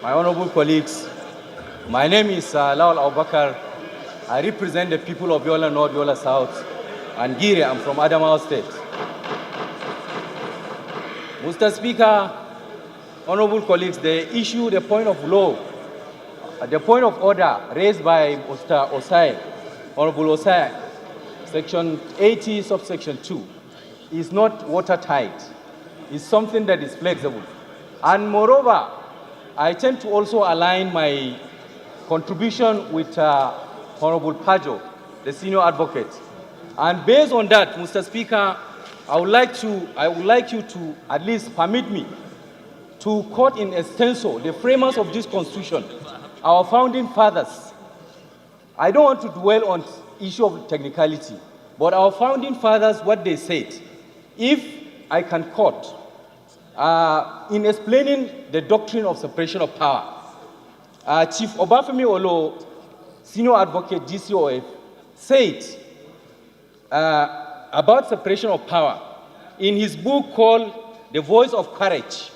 my honorable colleagues, my name is Lawal Abubakar. I represent the people of Yola North, Yola South, and Gire. I'm from Adamawa State. Mr. Speaker, honorable colleagues, the point of law, the point of order raised by Mr. Osai, Honorable Osai, Section 80, subsection 2, is not watertight. It's something that is flexible. And moreover, I tend to also align my contribution with Honorable Pajo, the senior advocate. And based on that, Mr. Speaker, I would like you to at least permit me to quote in extenso the framers of this Constitution, our founding fathers. I don't want to dwell on issue of technicality, but our founding fathers, what they said, if I can quote, in explaining the doctrine of separation of power, Chief Obafemi Olo, senior advocate GCOF, said about separation of power in his book called The Voice of Courage,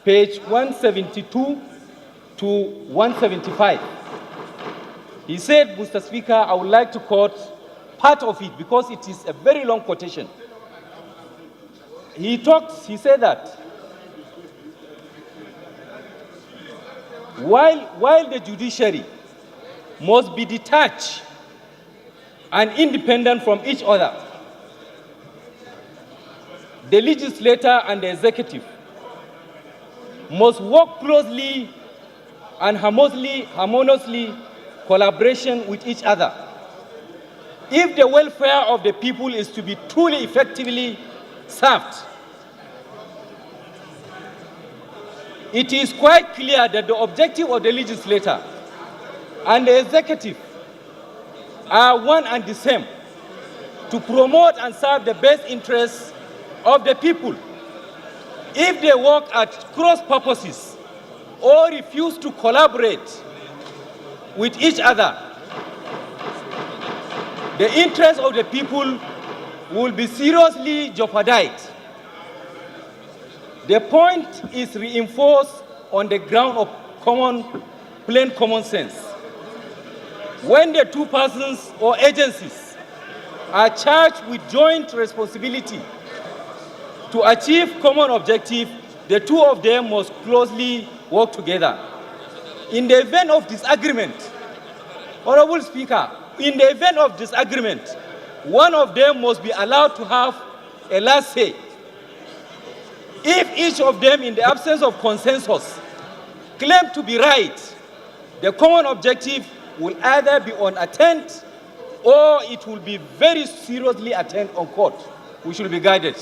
page 172 to 175. He said, Mr. Speaker, I would like to quote part of it because it is a very long quotation. He said that while the judiciary must be detached and independent from each other, the legislature and the executive must work closely and harmoniously collaboration with each other. If the welfare of the people is to be truly effectively served, it is quite clear that the objective of the legislator and the executive are one and the same: to promote and serve the best interests of the people. If they work at cross purposes or refuse to collaborate with each other, the interests of the people will be seriously jeopardized. The point is reinforced on the ground of plain common sense. When the two persons or agencies are charged with joint responsibility to achieve common objective, the two of them must closely work together. In the event of disagreement, Honorable Speaker, in the event of disagreement, one of them must be allowed to have a last say. If each of them, in the absence of consensus, claim to be right, the common objective will either be unattained or it will be very seriously attained on court. We should be guided.